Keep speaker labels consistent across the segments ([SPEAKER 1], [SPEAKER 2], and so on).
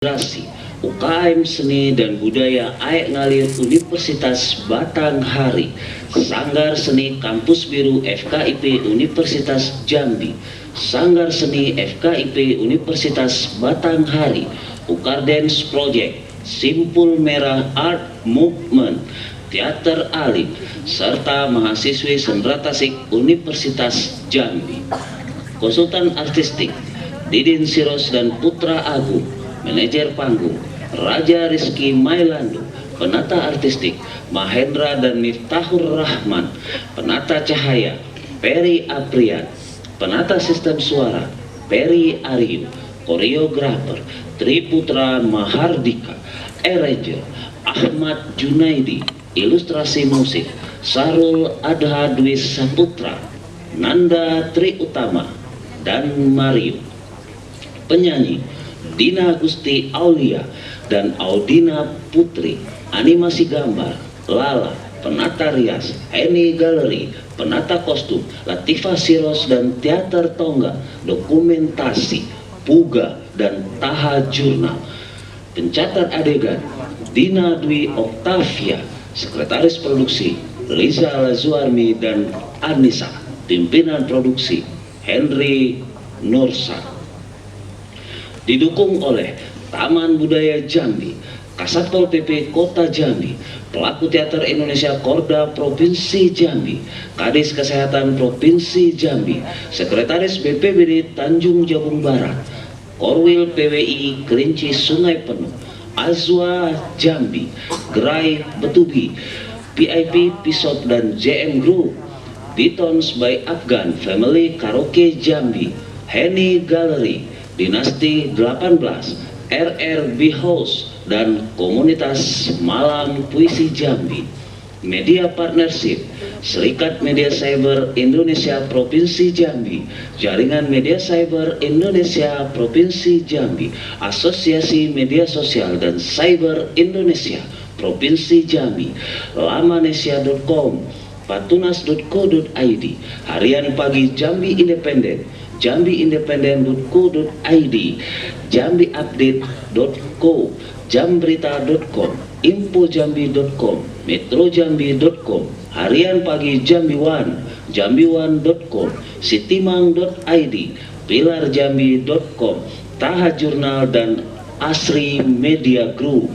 [SPEAKER 1] Integrasi UKM Seni dan Budaya AEK Ngalir Universitas Batanghari, Sanggar Seni Kampus Biru FKIP Universitas Jambi, Sanggar Seni FKIP Universitas Batanghari, Ukardens Project, Simpul Merah Art Movement, Teater Alim, serta mahasiswi Sendra Tasik Universitas Jambi. Konsultan artistik Didin Siros dan Putra Agung, manajer panggung Raja Rizky Mailando, penata artistik Mahendra dan Miftahur Rahman, penata cahaya Peri Aprian, penata sistem suara Peri Aryu, koreografer Triputra Mahardika, arranger Ahmad Junaidi, ilustrasi musik Sarul Adha Dwi Saputra, Nanda Tri Utama, dan Mario. Penyanyi Dina Gusti Aulia dan Audina Putri, animasi gambar Lala, penata rias Eni Galeri, penata kostum Latifah Siros dan teater tongga, dokumentasi Puga dan Taha Jurnal. Pencatat adegan Dina Dwi Oktavia, sekretaris produksi Liza Lazuarmi dan Anissa, pimpinan produksi Henry Nursa. Didukung oleh Taman Budaya Jambi, Kasatpol PP Kota Jambi, Pelaku Teater Indonesia Korda Provinsi Jambi, Kadis Kesehatan Provinsi Jambi, Sekretaris BPBD Tanjung Jabung Barat, Korwil PWI Kerinci Sungai Penuh, Azwa Jambi, Gerai Betubi, PIP Pisop dan JM Group, Ditons by Afgan Family Karaoke Jambi, Henny Gallery, Dinasti 18, RRB House, dan Komunitas Malam Puisi Jambi. Media Partnership, Serikat Media Cyber Indonesia Provinsi Jambi, Jaringan Media Cyber Indonesia Provinsi Jambi, Asosiasi Media Sosial dan Cyber Indonesia Provinsi Jambi, lamanesia.com, patunas.co.id, Harian Pagi Jambi Independen, jambiindependen.co.id, jambiupdate.co, jamberita.com, infojambi.com, metrojambi.com, Harian Pagi Jambi One, jambione.com, sitimang.id, pilarjambi.com, Taha Jurnal dan Asri Media Group.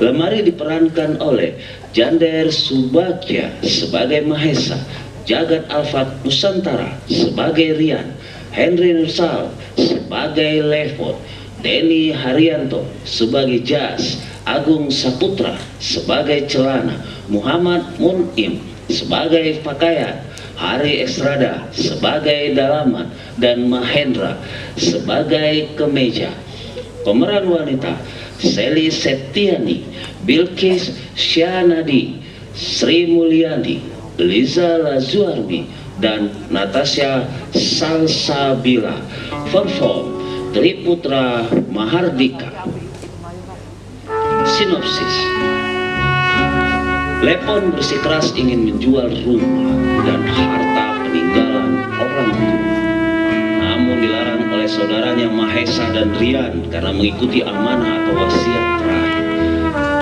[SPEAKER 1] Lemari diperankan oleh Jander Subagya sebagai Mahesa, Jagat Alfat Nusantara sebagai Rian, Henry Nursal sebagai Levot, Denny Haryanto sebagai Jas, Agung Saputra sebagai Celana, Muhammad Munim sebagai Pakaian, Hari Estrada sebagai Dalaman, dan Mahendra sebagai Kemeja. Pemeran wanita Seli Septiani, Bilkis Syanadi, Sri Mulyani, Liza Lazuarmi, dan Natasha Salsabila. Perform Triputra Mahardika. Sinopsis. Lepon bersikeras ingin menjual rumah dan harta peninggalan orang tua, namun dilarang oleh saudaranya Mahesa dan Rian karena mengikuti amanah atau wasiat terakhir.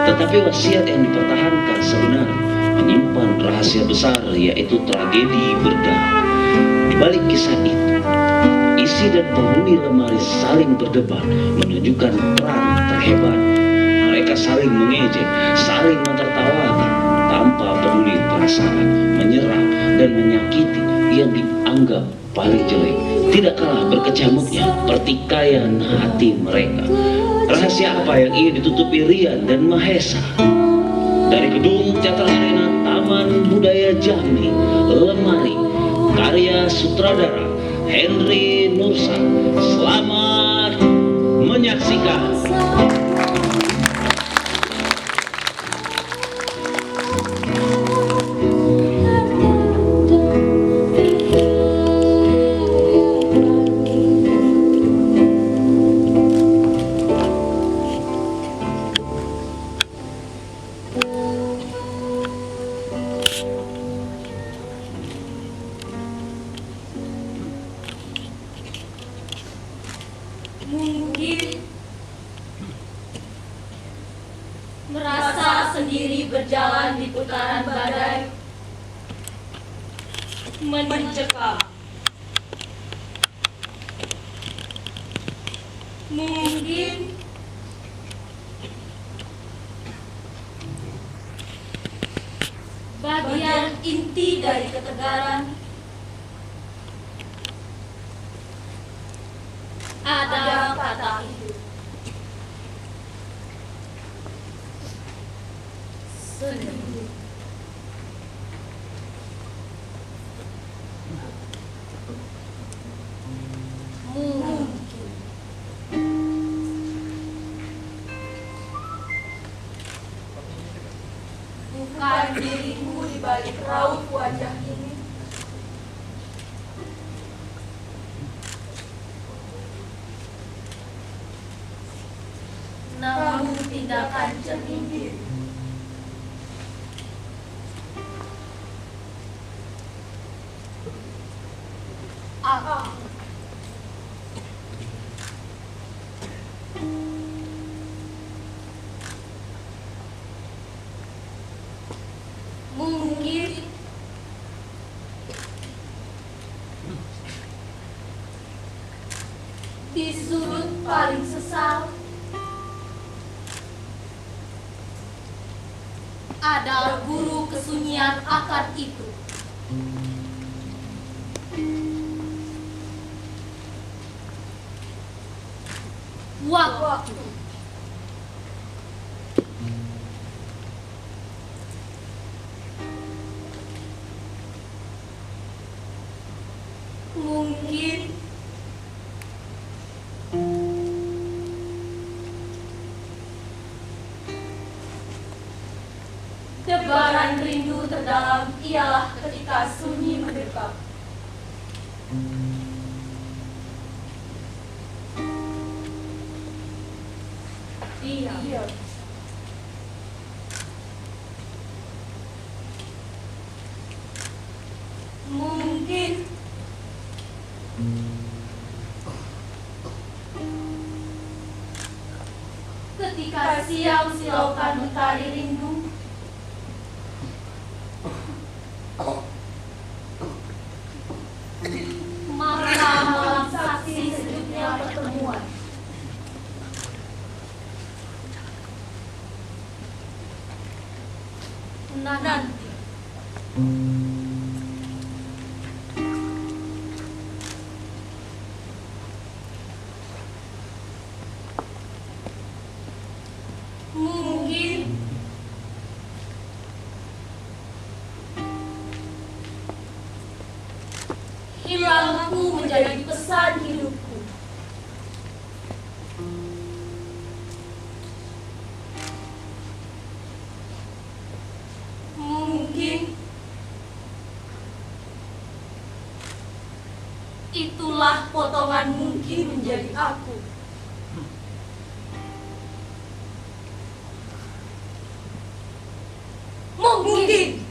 [SPEAKER 1] Tetapi wasiat yang dipertahankan sebenarnya menyimpan rahasia besar, yaitu tragedi berdarah. Di balik kisah itu, isi dan penghuni lemari saling berdebat menunjukkan peran terhebat. Mereka saling mengejek, saling mentertawakan tanpa peduli perasaan, menyerang dan menyakiti yang dianggap paling jelek. Tidak kalah berkecamuknya pertikaian hati mereka. Rahasia apa yang ingin ditutupi Rian dan Mahesa? Dari gedung Teater Arena Taman Budaya Jambi, Lemari, karya sutradara Henry Nursa. Selamat menyaksikan.
[SPEAKER 2] Mungkin merasa sendiri berjalan di putaran badai, mencekam. Mungkin bagian inti dari ketegaran ada kata hidup. Senyum. Mungkin bukan dirimu di balik raut wajah ini, namun tindakan cermin diri. Aku mungkin di sudut paling sesal ada guru kesunyian akan itu. Waktu. Mungkin debaran rindu terdalam ialah ketika sunyi mendekat. Iya. Mungkin ketika siang silaukan mentari rindu, maka malam saksi sejuknya pertemuan. Nanti mungkin hilangku menjadi pesan hidupku. Mungkin itulah potongan mungkin menjadi aku. Mungkin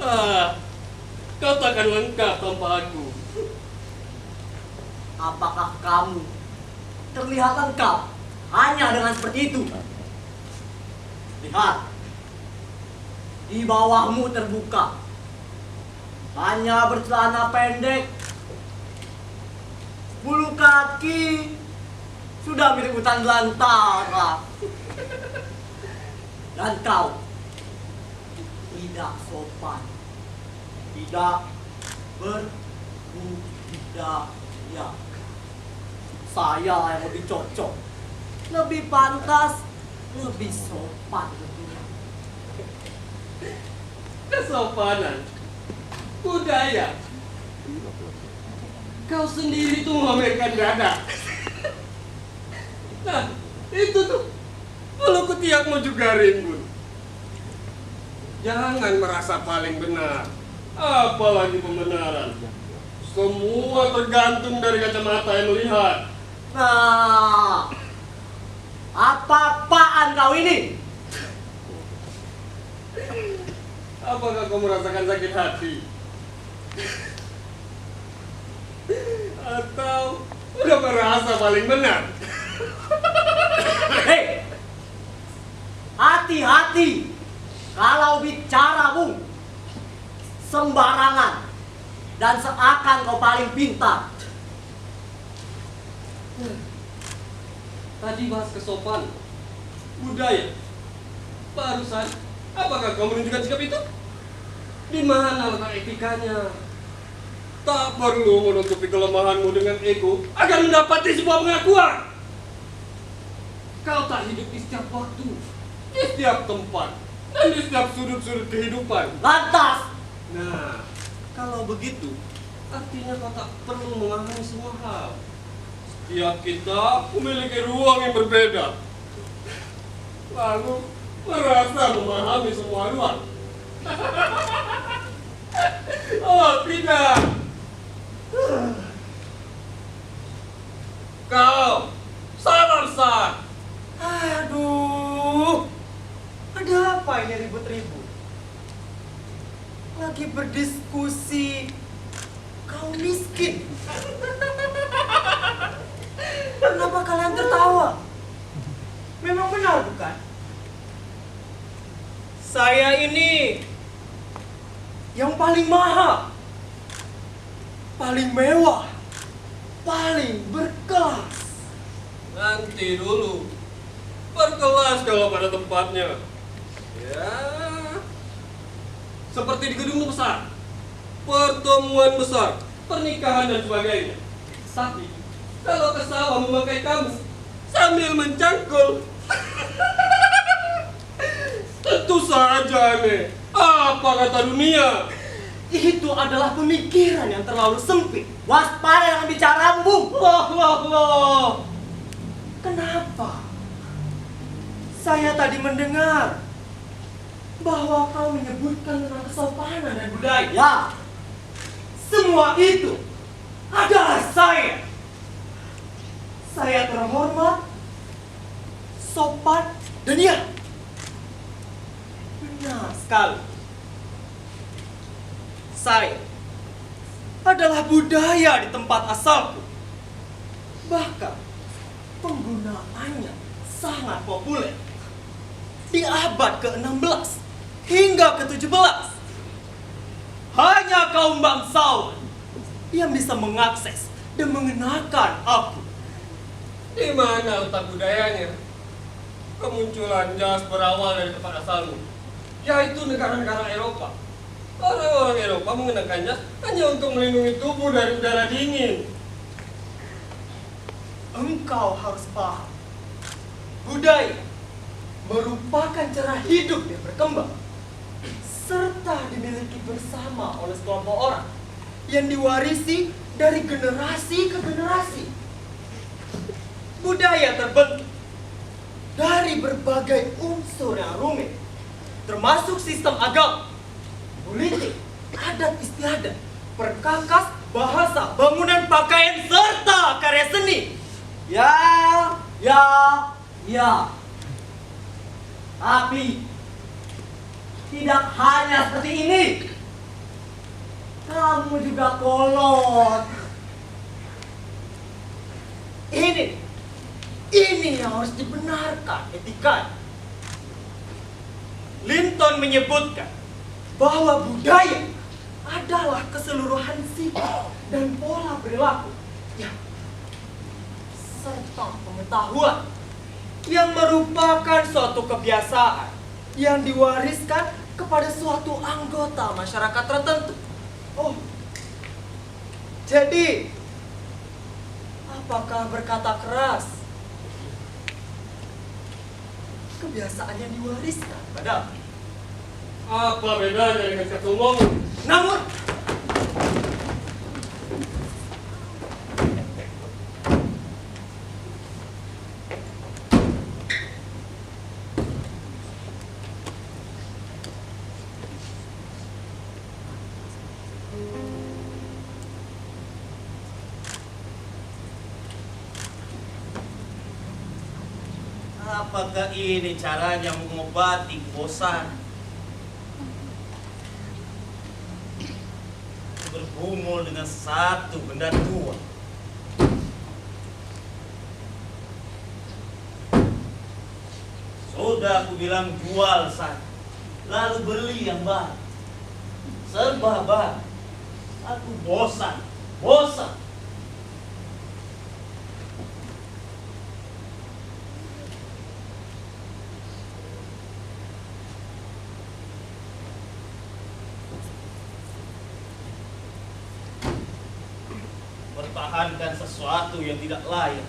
[SPEAKER 3] Kau takkan lengkap tanpa aku.
[SPEAKER 4] Apakah kamu terlihat lengkap hanya dengan seperti itu? Lihat, di bawahmu terbuka, hanya bercelana pendek, bulu kaki sudah mirip hutan belantara, dan kau tidak sopan, tidak berbudaya. Saya yang lebih cocok, lebih pantas, lebih sopan tentunya.
[SPEAKER 3] Kesopanan, budaya. Kau sendiri tuh memamerkan dada. Nah, itu tuh bulu ketiakmu juga rimbun. Jangan merasa paling benar, apalagi pembenaran. Semua tergantung dari kacamata yang melihat.
[SPEAKER 4] Nah, apa-apaan kau ini?
[SPEAKER 3] Apakah kau merasakan sakit hati? Atau udah merasa paling benar?
[SPEAKER 4] Hei, hati-hati kalau bicara, Bung. Sembarangan dan seakan kau paling pintar.
[SPEAKER 3] Tadi bahas kesopanan, budaya. Barusan, apakah kau menunjukkan sikap itu? Di mana letak etikanya? Tak perlu menutupi kelemahanmu dengan ego agar mendapati sebuah pengakuan. Kau tak hidup di setiap waktu, di setiap tempat, dan di setiap sudut-sudut kehidupan.
[SPEAKER 4] Lantas,
[SPEAKER 3] Nah, kalau begitu, artinya kau tak perlu memahami semua hal. Setiap kita memiliki ruang yang berbeda. Lalu merasa memahami semua ruang. Oh tidak. Kau salah sah.
[SPEAKER 4] aduh, ada apa ini ribut-ribut? Lagi berdiskusi kaum miskin. Kenapa kalian tertawa? Memang benar bukan? Saya ini yang paling mahal, paling mewah, paling berkelas.
[SPEAKER 3] Nanti dulu. Berkelas kalau pada tempatnya. Ya. Seperti di gedung besar. Pertemuan besar, pernikahan dan sebagainya. Tapi kalau ke sawah memakai kamus sambil mencangkul. Tentu saja aneh. Apa kata dunia?
[SPEAKER 4] Itu adalah pemikiran yang terlalu sempit. Waspada dengan bicaramu. Loh. Kenapa? Saya tadi mendengar bahwa kau menyebutkan tentang kesopanan dan budaya. Ya, semua itu adalah saya. Saya terhormat, sopan, dan ya, benar sekali. Saya adalah budaya di tempat asalku. Bahkan penggunaannya sangat populer di abad ke-16 hingga ke-17. Hanya kaum bangsawan yang bisa mengakses dan mengenakan aku.
[SPEAKER 3] Di mana letak budayanya? Kemunculan jas berawal dari tempat asalmu, yaitu negara-negara Eropa. Orang-orang Eropa mengenakan jas hanya untuk melindungi tubuh dari udara dingin.
[SPEAKER 4] Engkau harus paham, budaya merupakan cara hidup yang berkembang serta dimiliki bersama oleh sekelompok orang yang diwarisi dari generasi ke generasi. Budaya terbentuk dari berbagai unsur yang rumit, termasuk sistem agama, politik, adat istiadat, perkakas, bahasa, bangunan, pakaian, serta karya seni. Ya. Tapi tidak hanya seperti ini. Kamu juga kolot. Ini yang harus dibenarkan etikanya. Linton menyebutkan bahwa budaya adalah keseluruhan sikap dan pola perilaku serta pengetahuan yang merupakan suatu kebiasaan yang diwariskan kepada suatu anggota masyarakat tertentu. Oh, jadi apakah berkata keras kebiasaan yang diwariskan padahal?
[SPEAKER 3] Apa bedanya dengan kata ngomong?
[SPEAKER 4] Namun, apakah ini caranya mengobati bosan? Bergumul dengan satu benda tua. Sudah aku bilang jual saja, lalu beli yang baru. Serba baru. Aku bosan. Pertahankan sesuatu yang tidak layak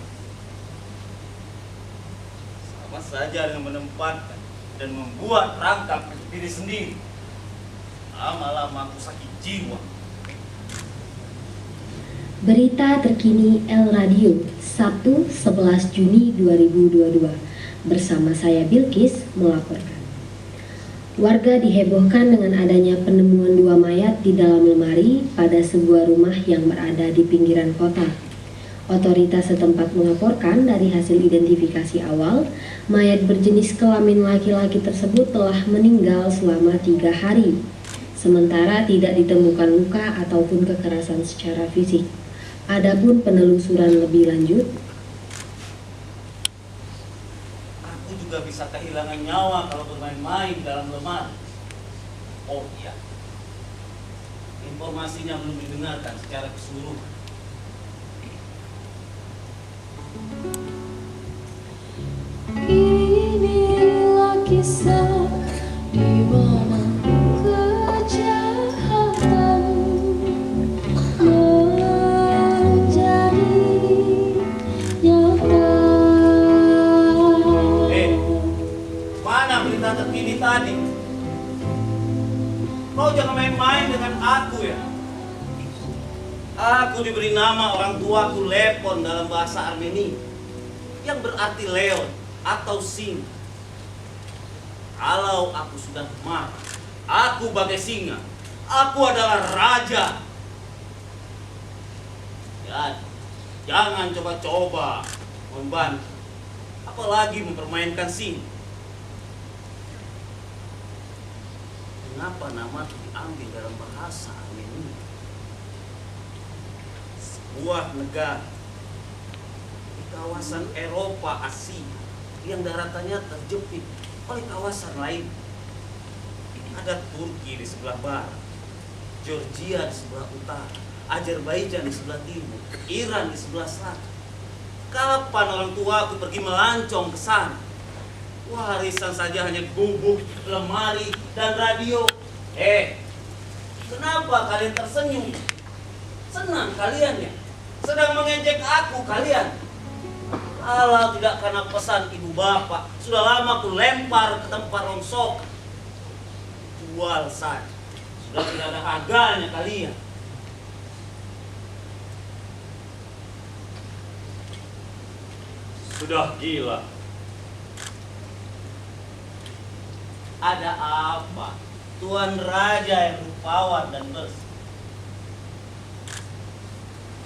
[SPEAKER 4] sama saja dengan menempatkan dan membuat rangkap untuk diri sendiri. Lama-lama aku sakit jiwa.
[SPEAKER 5] Berita terkini El Radio, Sabtu 11 Juni 2022. Bersama saya Bilkis melaporkan. Warga dihebohkan dengan adanya penemuan 2 mayat di dalam lemari pada sebuah rumah yang berada di pinggiran kota. Otoritas setempat melaporkan dari hasil identifikasi awal, mayat berjenis kelamin laki-laki tersebut telah meninggal selama 3 hari. Sementara tidak ditemukan luka ataupun kekerasan secara fisik. Adapun penelusuran lebih lanjut,
[SPEAKER 6] juga bisa kehilangan nyawa kalau bermain-main dalam lemari. Oh iya, informasinya belum didengarkan secara keseluruhan.
[SPEAKER 2] Inilah kisah di mana kejahatan menjadi nyata.
[SPEAKER 6] Mana berita terkini tadi? Kau jangan main-main dengan aku ya. Aku diberi nama orang tuaku Lepon dalam bahasa Armenia, yang berarti leon atau singa. Kalau aku sudah marah, aku bagai singa. Aku adalah raja. Jadi, jangan coba-coba membantu, apalagi mempermainkan singa. Kenapa nama itu diambil dalam bahasa Armenia? Sebuah negara di kawasan Eropa Asia yang daratannya terjepit oleh kawasan lain. Ada Turki di sebelah barat, Georgia di sebelah utara, Azerbaijan di sebelah timur, Iran di sebelah selatan. Kapan orang tua aku pergi melancong ke sana? Warisan saja hanya gubuk, lemari, dan radio. Kenapa kalian tersenyum? Senang kalian ya? Sedang mengejek aku kalian. Kalau tidak karena pesan ibu bapak, sudah lama aku lempar ke tempat rongsok. Jual saja. Sudah tidak ada harganya kalian.
[SPEAKER 3] Sudah gila.
[SPEAKER 6] Ada apa? Tuan Raja yang rupawan dan bersih.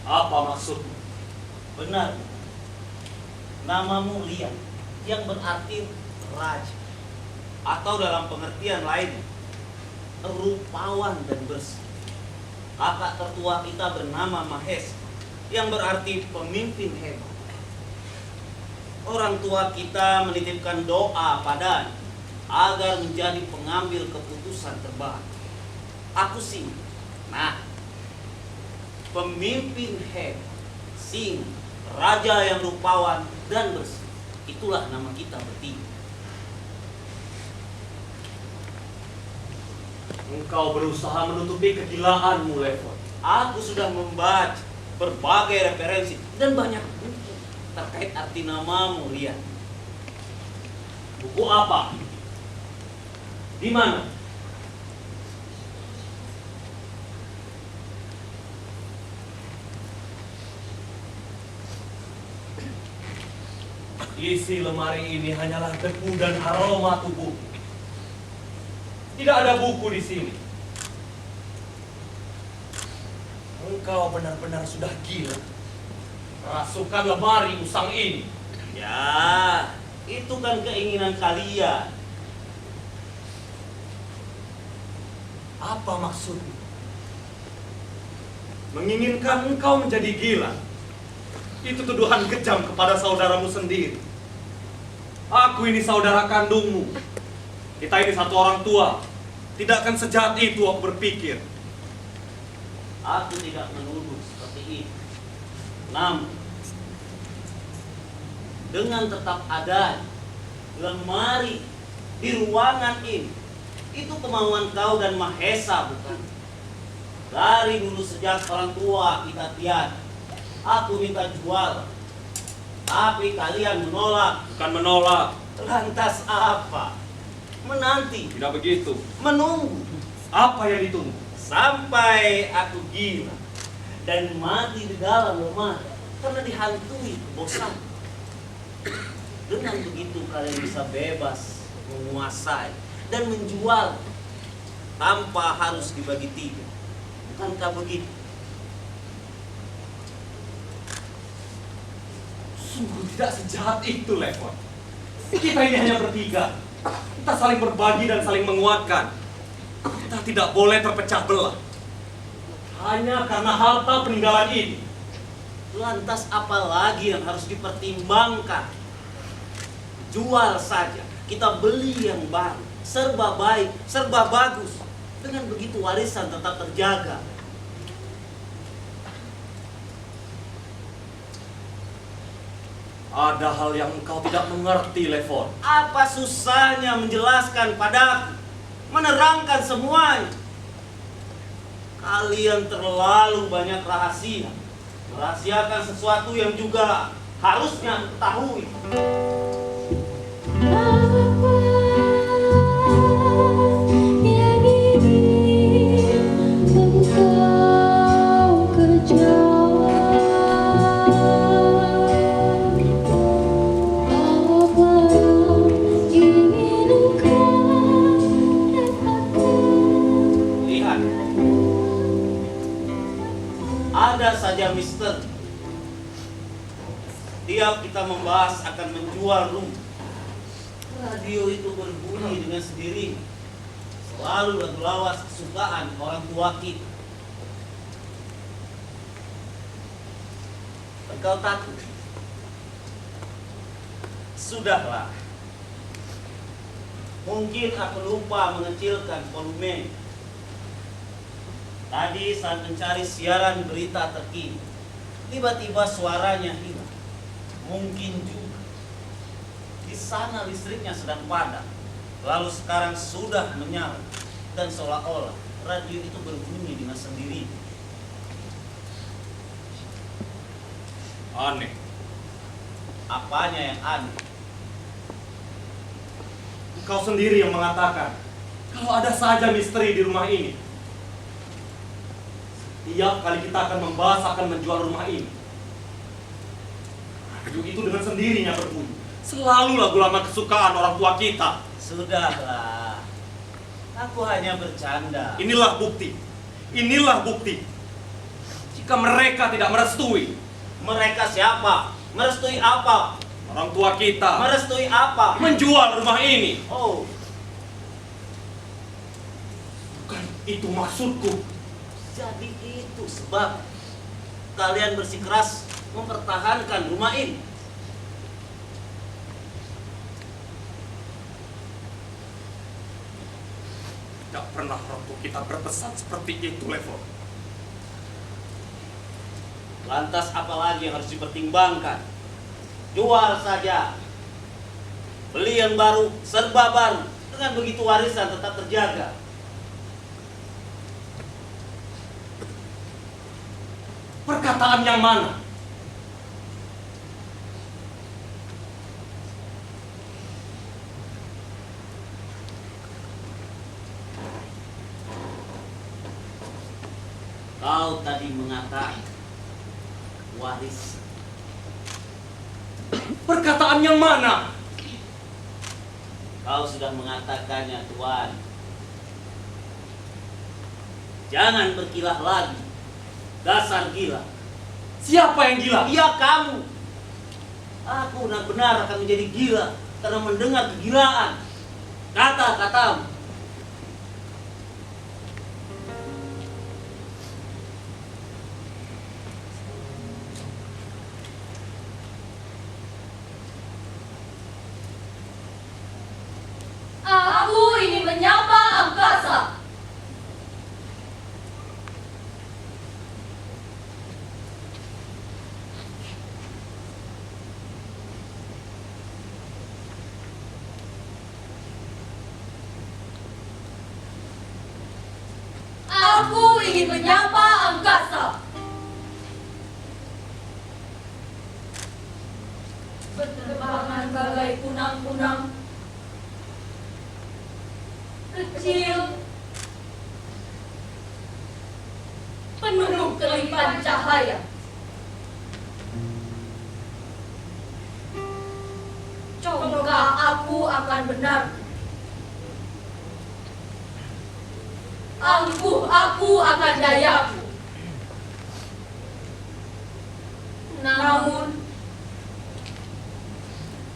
[SPEAKER 3] Apa maksudmu?
[SPEAKER 6] Benar. Namamu Lian, yang berarti raja. Atau dalam pengertian lain, rupawan dan bersih. Kakak tertua kita bernama Mahes, yang berarti pemimpin hebat. Orang tua kita menitipkan doa padanya agar menjadi pengambil keputusan terbaik. Aku Singa. Nah, pemimpin hebat, Singa, raja yang rupawan dan bersih. Itulah nama kita bertiga.
[SPEAKER 4] Engkau berusaha menutupi kegilaanmu, Levon.
[SPEAKER 6] Aku sudah membaca berbagai referensi dan banyak buku terkait arti namamu, Rian.
[SPEAKER 4] Buku apa? Di mana? Isi lemari ini hanyalah debu dan aroma tubuh. Tidak ada buku di sini. Engkau benar-benar sudah gila. Rasukan lemari usang ini.
[SPEAKER 6] Ya, itu kan keinginan kalian.
[SPEAKER 4] Apa maksudmu? Menginginkan engkau menjadi gila. Itu tuduhan kejam kepada saudaramu sendiri. Aku ini saudara kandungmu. Kita ini satu orang tua. Tidak akan sejahat itu aku berpikir.
[SPEAKER 6] Aku tidak menuduh seperti itu. Namun, dengan tetap ada lemari di ruangan ini, itu kemauan kau dan Mahesa, bukan? Dari dulu sejak orang tua kita tiada, aku minta jual, tapi kalian menolak.
[SPEAKER 4] Bukan menolak.
[SPEAKER 6] Lantas apa? Menanti,
[SPEAKER 4] Tidak begitu.
[SPEAKER 6] menunggu,
[SPEAKER 4] Apa yang ditunggu?
[SPEAKER 6] sampai aku gila dan mati di dalam lemari karena dihantui kebosanan. Dengan begitu kalian bisa bebas menguasai dan menjual tanpa harus dibagi tiga. Bukankah begitu?
[SPEAKER 4] Sungguh tidak sejahat itu, Levon. Kita ini hanya bertiga. Kita saling berbagi dan saling menguatkan. Kita tidak boleh terpecah belah. Hanya karena harta peninggalan ini.
[SPEAKER 6] Lantas apa lagi yang harus dipertimbangkan? Jual saja, kita beli yang baru, serba baik, serba bagus. Dengan begitu warisan tetap terjaga.
[SPEAKER 4] Ada hal yang engkau tidak mengerti, Levon.
[SPEAKER 6] Apa susahnya menjelaskan padaku, menerangkan semuanya? Kalian terlalu banyak rahasia, merahasiakan sesuatu yang juga harusnya ketahui. Lihat, ada saja misteri. Tiap kita membahas akan menjual rumah, radio itu berbunyi dengan sendiri. Selalu lagu lawas kesukaan orang tua kita. Engkau takut? Sudahlah. Mungkin aku lupa mengecilkan volume. Tadi saat mencari siaran berita terkini, tiba-tiba suaranya hilang. Mungkin juga di sana listriknya sedang padam, lalu sekarang sudah menyala, dan seolah-olah radio itu berbunyi dengan sendiri.
[SPEAKER 4] Aneh.
[SPEAKER 6] Apanya yang aneh?
[SPEAKER 4] Engkau sendiri yang mengatakan kalau ada saja misteri di rumah ini. Setiap kali kita akan membahas akan menjual rumah ini, radio itu dengan sendirinya berbunyi. Selalu lagu lama kesukaan orang tua kita.
[SPEAKER 6] Sudahlah, aku hanya bercanda.
[SPEAKER 4] Inilah bukti. Inilah bukti. Jika mereka tidak merestui,
[SPEAKER 6] Mereka siapa? Merestui apa?
[SPEAKER 4] orang tua kita
[SPEAKER 6] Merestui apa?
[SPEAKER 4] menjual rumah ini.
[SPEAKER 6] Oh,
[SPEAKER 4] Bukan itu maksudku.
[SPEAKER 6] Jadi itu sebab kalian bersikeras mempertahankan rumah ini.
[SPEAKER 4] Tidak pernah waktu kita berpesan seperti itu, Levo.
[SPEAKER 6] Lantas apalagi yang harus dipertimbangkan? Jual saja. Beli yang baru, serba baru. Dengan begitu warisan tetap terjaga.
[SPEAKER 4] Perkataan yang mana?
[SPEAKER 6] Kau tadi mengatakan waris.
[SPEAKER 4] Perkataan yang mana?
[SPEAKER 6] Kau sudah mengatakannya, Tuan. Jangan berkilah lagi. Dasar gila.
[SPEAKER 4] Siapa yang gila?
[SPEAKER 6] Iya kamu. Aku benar-benar akan menjadi gila karena mendengar kegilaan. Kata-katamu.
[SPEAKER 2] Aku ingin menyapa angkasa. Aku ingin menyapa angkasa. Berterbangan bagai kunang-kunang kecil, penuh kelimpahan cahaya. Congkak aku akan benar. Angkuh aku akan dayaku. Namun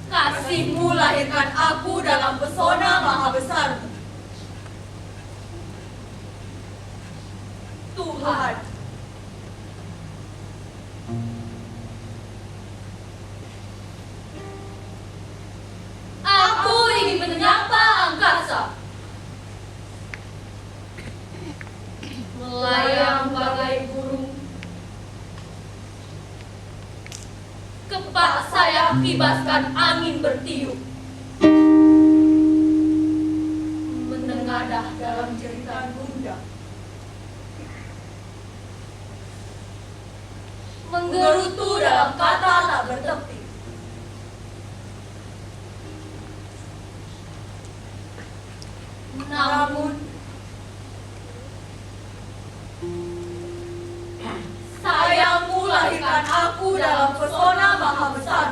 [SPEAKER 2] kasihmu lahirkan aku dalam pesona maha besar. Tuhan, aku ingin menyapa angkasa. Melayang bagai burung, kepak sayap kibaskan angin bertiup, menengadah dalam jeritan bunda, menggerutu dalam kata tak bertepi. Namun sayangmu lahirkan aku dalam pesona maha besar.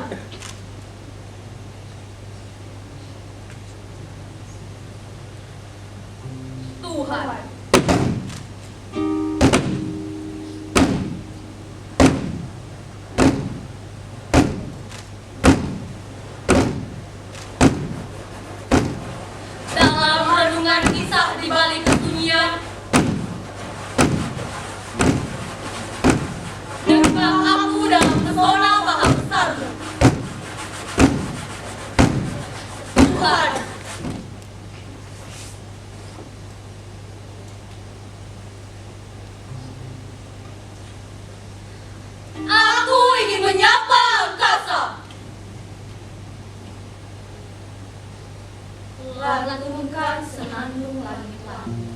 [SPEAKER 2] Tuhan, dalam renungan kisah di balik kesunyian, jebak aku dalam pesona maha besar. Tuhan, aku ingin menyapa angkasa. Lantunkan senandung langit-langit.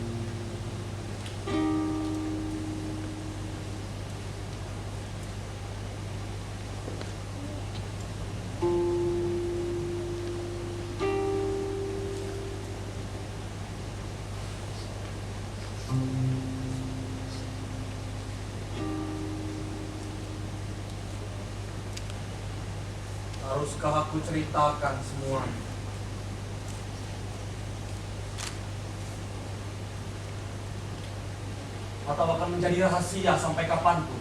[SPEAKER 4] Haruskah aku ceritakan semua? Atau akan menjadi rahasia sampai kapanpun?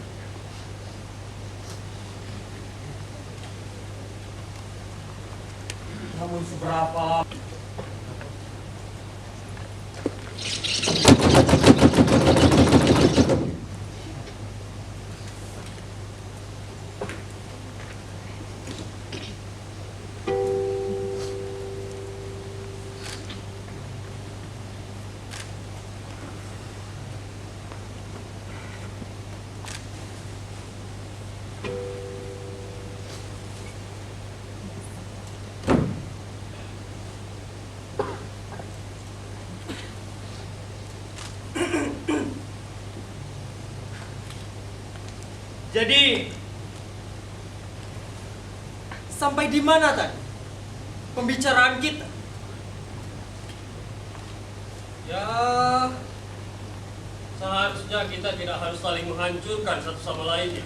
[SPEAKER 4] Namun seberapa Jadi, sampai di mana tadi pembicaraan kita?
[SPEAKER 3] Ya, seharusnya kita tidak harus saling menghancurkan satu sama lainnya.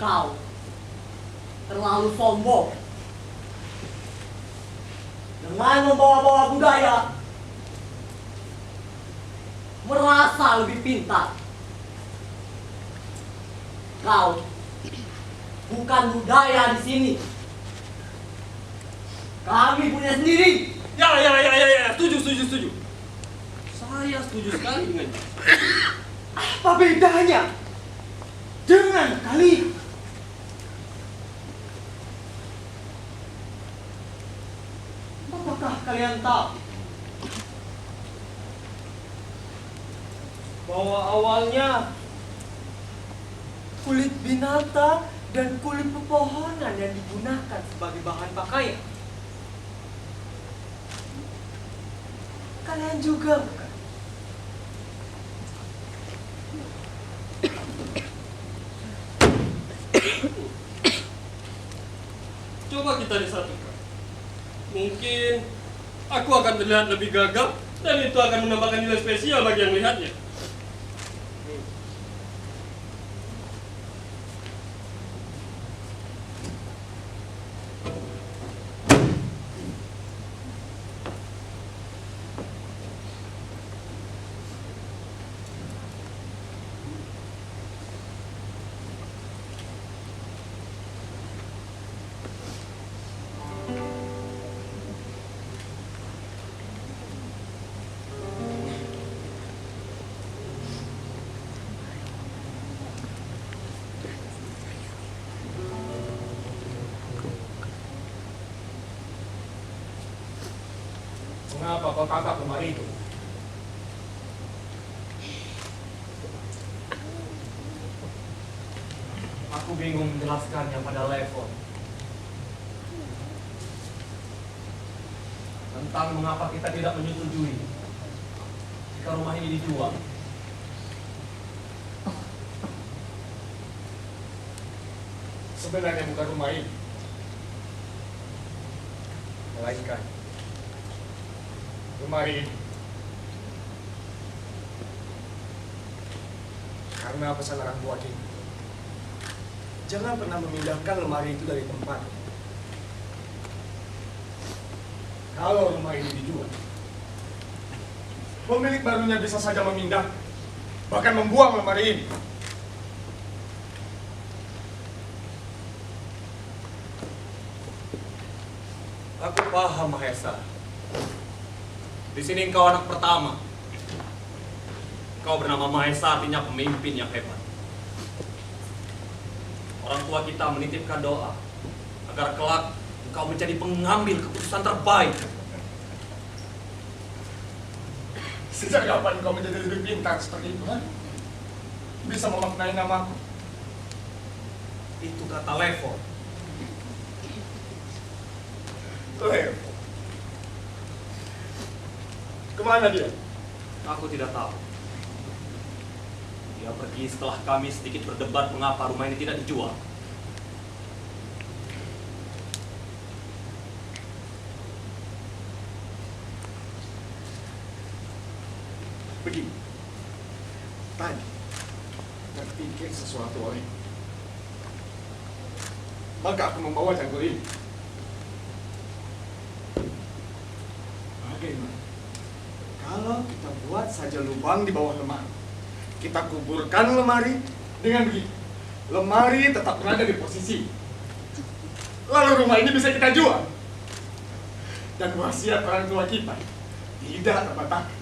[SPEAKER 7] Kau terlalu sombong dengan membawa-bawa budaya, merasa lebih pintar. Kau bukan budaya di sini. Kami punya sendiri.
[SPEAKER 3] Ya, setuju. Saya setuju sekali dengan itu.
[SPEAKER 7] Apa bedanya dengan kalian? Apakah kalian tahu bahwa awalnya kulit binatang dan kulit pepohonan yang digunakan sebagai bahan pakaian? Kalian juga bukan?
[SPEAKER 3] Coba kita disatukan. Mungkin aku akan terlihat lebih gagah dan itu akan menambahkan nilai spesial bagi yang melihatnya.
[SPEAKER 4] Mengapa kau tangkap lemari itu? Aku bingung menjelaskannya pada Levon. Tentang mengapa kita tidak menyetujui jika rumah ini dijual.
[SPEAKER 8] Sebenarnya bukan rumah ini, melainkan lemari ini. Karena pesan orang tua kita, jangan pernah memindahkan lemari itu dari tempat. Kalau rumah ini dijual, pemilik barunya bisa saja memindah, bahkan membuang lemari ini.
[SPEAKER 4] Aku paham, Mahesa. Di sini engkau anak pertama. Kau bernama Mahesa, artinya pemimpin yang hebat. Orang tua kita menitipkan doa agar kelak engkau menjadi pengambil keputusan terbaik.
[SPEAKER 8] Sejak kapan kau menjadi lebih pintar seperti itu, ha? Bisa memaknai namaku?
[SPEAKER 4] Itu kata Levon.
[SPEAKER 8] Leo. Kemana dia?
[SPEAKER 4] Aku tidak tahu. Dia pergi setelah kami sedikit berdebat mengapa rumah ini tidak dijual.
[SPEAKER 8] Begini. Tadi terpikir sesuatu oleh. Maka aku membawa cangkul ini. Bagaimana kalau kita buat saja lubang di bawah lemari? Kita kuburkan lemari dengan begini. Lemari tetap berada di posisi. Lalu rumah ini bisa kita jual. Dan wasiat orang tua kita tidak terbatalkan.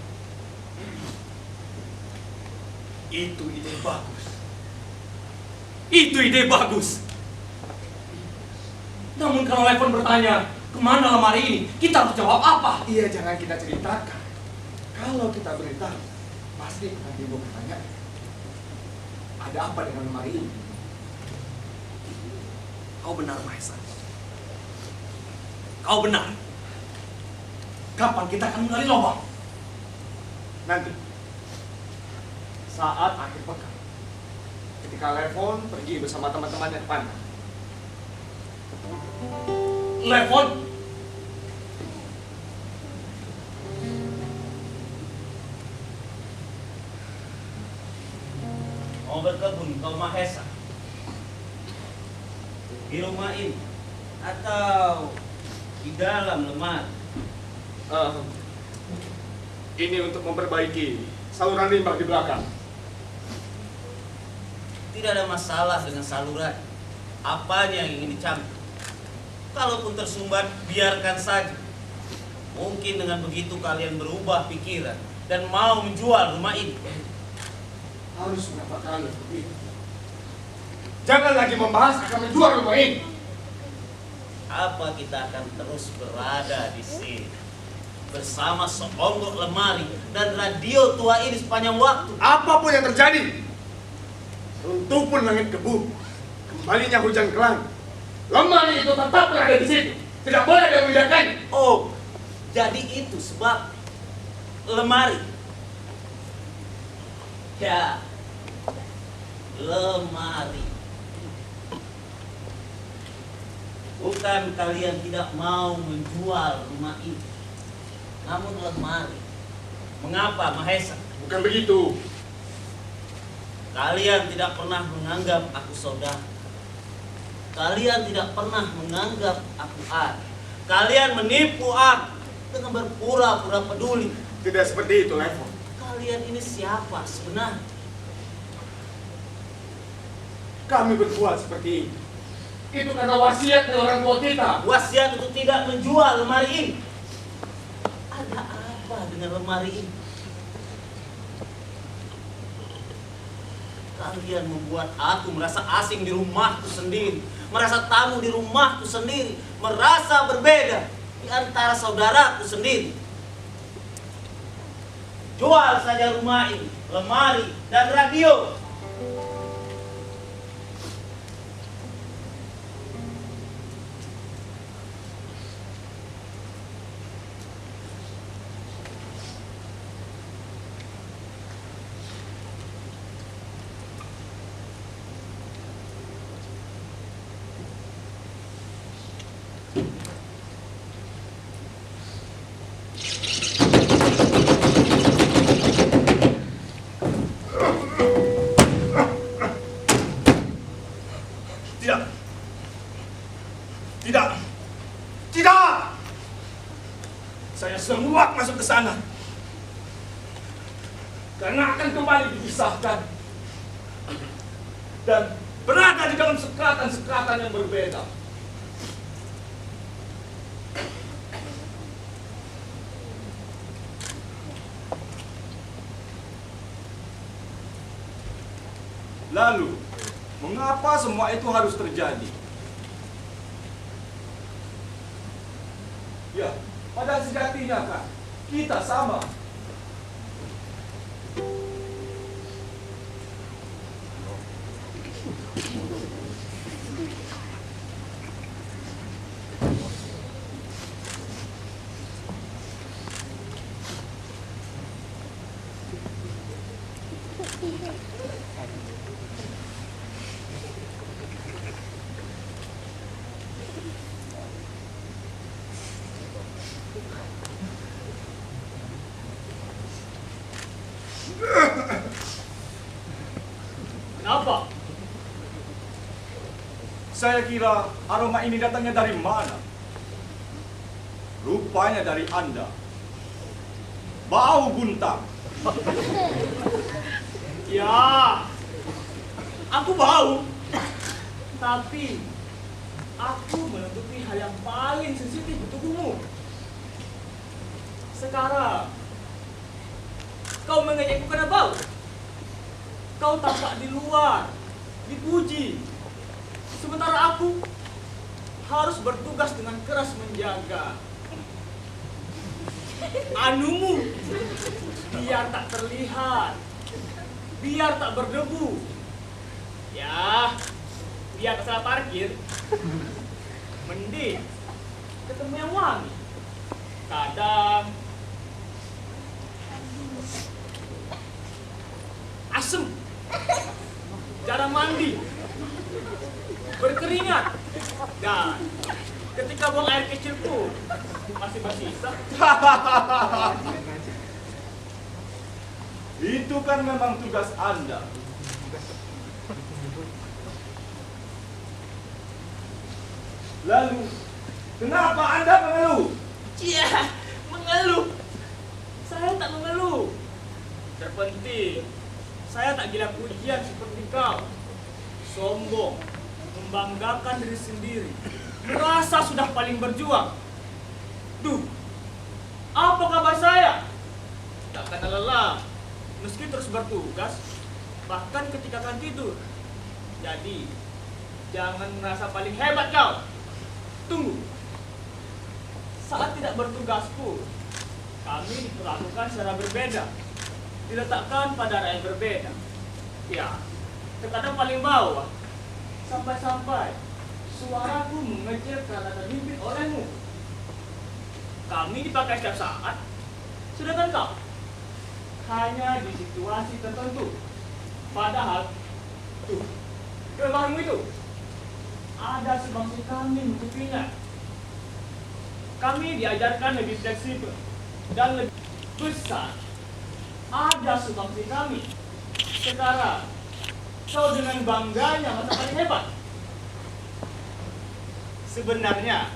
[SPEAKER 4] Itu ide bagus. Itu ide bagus. Namun kalau Levon bertanya, kemana lemari ini? Kita harus jawab apa?
[SPEAKER 8] Iya, jangan kita ceritakan. Kalau kita beritahu, pasti akan timbul pertanyaan. Ada apa dengan lemari ini?
[SPEAKER 4] Kau benar, Mahesa. Kau benar. Kapan kita akan menggali lubang?
[SPEAKER 8] Nanti. saat akhir pekan. Ketika Levon pergi bersama teman-temannya ke pantai.
[SPEAKER 4] Levon,
[SPEAKER 6] Mau berkebun kau Mahesa? Di rumah ini? Atau di dalam lemari?
[SPEAKER 8] Ini untuk memperbaiki saluran limbah di belakang.
[SPEAKER 6] Tidak ada masalah dengan saluran. Apanya yang ingin dicampur? Kalaupun tersumbat, biarkan saja. Mungkin dengan begitu kalian berubah pikiran dan mau menjual rumah ini.
[SPEAKER 8] Harus mendapatkan seperti itu. Jangan lagi membahas akan menjual rumah ini.
[SPEAKER 6] Apa kita akan terus berada di sini bersama seonggok lemari dan radio tua ini sepanjang waktu?
[SPEAKER 8] Apapun yang terjadi, runtuhpun langit kebu, kembalinya hujan kelang, lemari itu tetap berada di situ. Tidak boleh ada memindahkannya.
[SPEAKER 6] Oh, jadi itu sebab lemari. Ya, lemari. Bukan kalian tidak mau menjual rumah ini, namun lemari. Mengapa, Mahesa?
[SPEAKER 8] Bukan begitu.
[SPEAKER 6] Kalian tidak pernah menganggap aku saudara. Kalian tidak pernah menganggap aku adik. Kalian menipu aku dengan berpura-pura peduli.
[SPEAKER 8] Tidak seperti itu, Levon.
[SPEAKER 6] Kalian ini siapa sebenarnya?
[SPEAKER 8] Kami berbuat seperti itu. Itu karena wasiat dari orang tua kita.
[SPEAKER 6] Wasiat untuk tidak menjual lemari ini. Ada apa dengan lemari ini? Kalian membuat aku merasa asing di rumahku sendiri, merasa tamu di rumahku sendiri, merasa berbeda di antara saudaraku sendiri. Jual saja rumah ini, lemari, dan radio.
[SPEAKER 8] Tidak. Tidak. Saya semua masuk ke sana. Karena akan kembali dipisahkan. Dan berada di dalam sekatan-sekatan yang berbeda. Lalu, mengapa semua itu harus terjadi? Ya, pada sejatinya kan, kita sama.
[SPEAKER 4] Kenapa?
[SPEAKER 8] Saya kira aroma ini datangnya dari mana? Rupanya dari Anda. Bau guntang.
[SPEAKER 4] Ya, aku bau. Tapi aku menutupi hal yang paling sensitif di tubuhmu. Sekarang, kau mengejekku karena bau. Kau tampak di luar, dipuji. Sementara aku harus bertugas dengan keras menjaga anumu biar tak terlihat, biar tak berdebu. Ya, biar tak salah parkir. Mending ketemu yang wangi. Kadang
[SPEAKER 7] asem, jarang mandi, berkeringat, dan ketika buang air kecil pun masih bersisa.
[SPEAKER 8] Itu kan memang tugas Anda. Lalu, kenapa Anda mengeluh?
[SPEAKER 7] Iya, mengeluh. Saya tak mengeluh. Terpenting, saya tak gila pujian seperti kau. Sombong, membanggakan diri sendiri, merasa sudah paling berjuang. Duh, apa kabar saya? Tak kenal lelah, meski terus bertugas, bahkan ketika akan tidur. Jadi, jangan merasa paling hebat kau. Tunggu, saat tidak bertugas pun, kami diperlakukan secara berbeda, diletakkan pada area yang berbeda. Ya, terkadang paling bawah, sampai-sampai suaraku mengecil karena terhimpit olehmu. Kami dipakai setiap saat, sedangkan kau hanya di situasi tertentu. Padahal, tuh, kelemahanmu itu ada sebangsa kami menutupinya. Kami diajarkan lebih fleksibel dan lebih besar. Ada sebangsa kami. Sekarang, kau dengan bangganya masa paling hebat. Sebenarnya,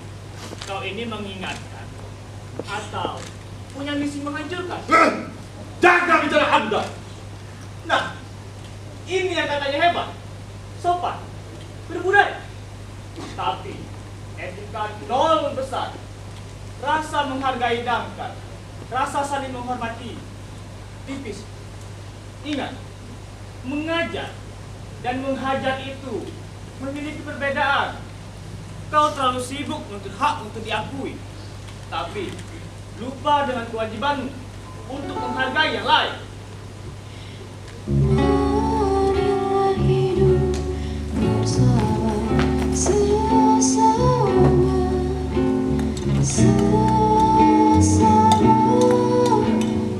[SPEAKER 7] kau ini mengingatkan atau punya misi menghancurkan.
[SPEAKER 8] Jaga bicara Anda.
[SPEAKER 7] Nah, ini yang katanya hebat, sopan, berbudaya. Tapi etika nol besar, rasa menghargai dangkal, rasa saling menghormati, tipis. Ingat, mengajar dan menghajar itu memiliki perbedaan. Kau terlalu sibuk untuk hak untuk diakui, tapi lupa dengan kewajibanmu untuk menghargai yang lain.
[SPEAKER 2] Marilah hidup bersama sesama, sesama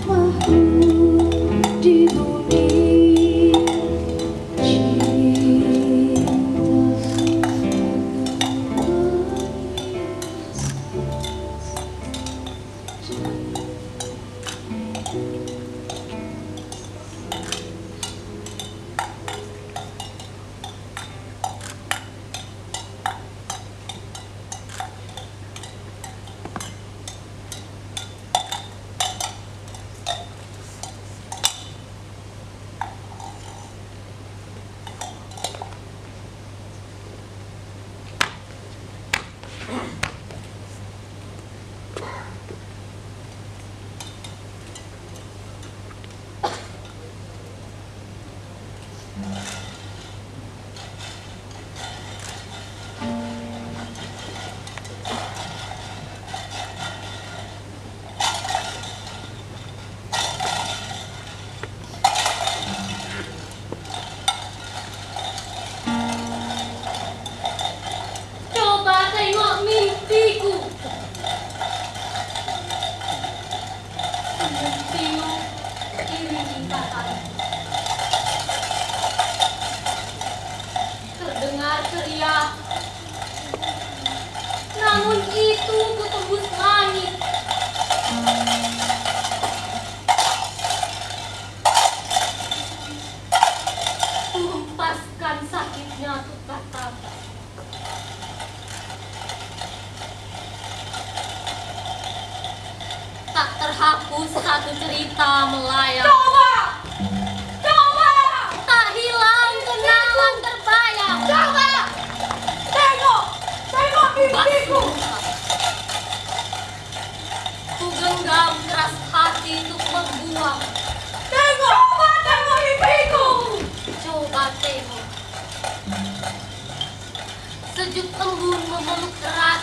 [SPEAKER 2] makhluk di bumi. Terdengar ceria, namun itu kutembus langit. Kuhempaskan sakitnya tuh kata. Tak terhapus satu cerita melayang. Coba! Tak hilang kenangan terbayang. Coba! Tengok mimpiku. Ku genggam keras hati untuk membuang. Tengok mimpiku. Coba tengok. Sejuk embun memeluk erat.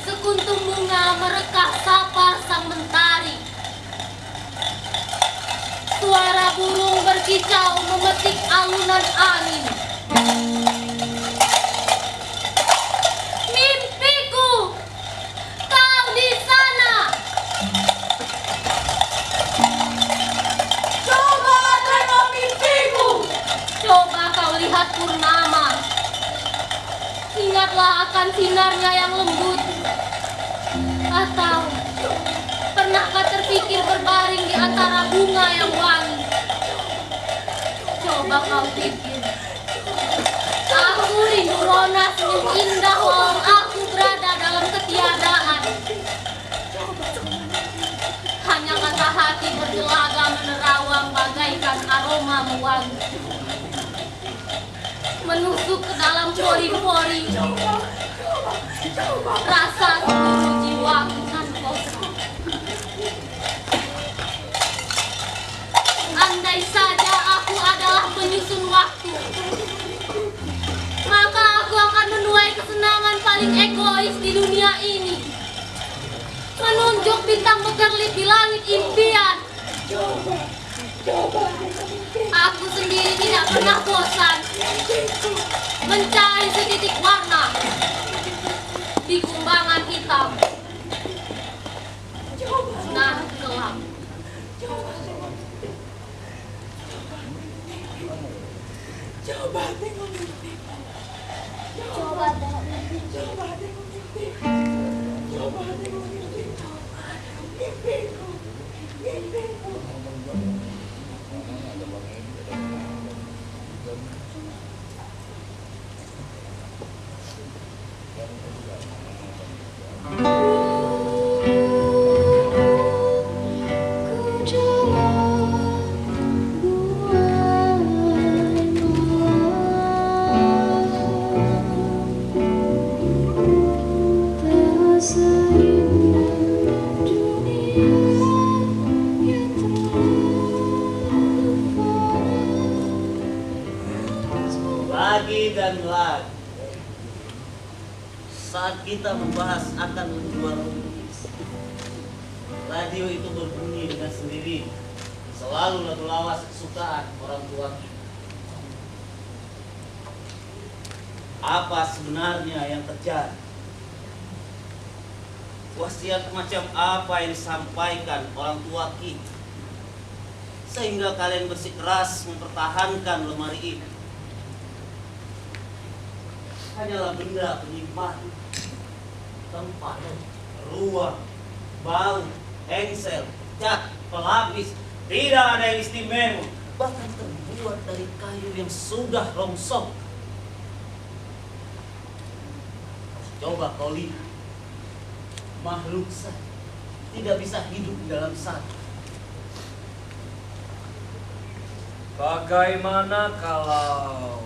[SPEAKER 2] Sekuntum bunga merekah sapa sang mentari. Suara burung berkicau memetik alunan angin. Mimpiku, kau di sana. wajahnya yang lembut? Atau pernahkah terpikir berbaring di antara bunga yang wangi? Coba kau pikir. Aku rindu rona senyum indah walau aku berada dalam ketiadaan. Hanya kata hati bergelaga menerawang bagaikan aroma mewangi, menusuk ke dalam pori-pori. Rasa seluruh jiwaku nan kosong. Andai saja aku adalah penyusun waktu, maka aku akan menuai kesenangan paling egois di dunia ini. Menunjuk bintang berkerlip di langit impian. Aku sendiri tidak pernah bosan mencari setitik warna di kumbangan hitam nan gelap.
[SPEAKER 9] Coba tengok mimpi. Coba tengok mimpi. Coba tengok mimpi. Coba tengok mimpi. Mimpiku. Mimpiku.
[SPEAKER 6] Lagi dan lagi, saat kita membahas akan menjual lukis, radio itu berbunyi dengan sendiri, selalu lagu lawas kesukaan orang tua kita. Apa sebenarnya yang terjadi? Wasiat macam apa yang disampaikan orang tua kita, sehingga kalian bersikeras mempertahankan lemari ini? Hanyalah benda penyimpanan, tempat, ruang, bau, engsel, cat, pelapis, tidak ada yang istimewa, bahkan terbuat dari kayu yang sudah rongsok. Coba kau lihat, makhluk saja tidak bisa hidup di dalam sana.
[SPEAKER 4] Bagaimana kalau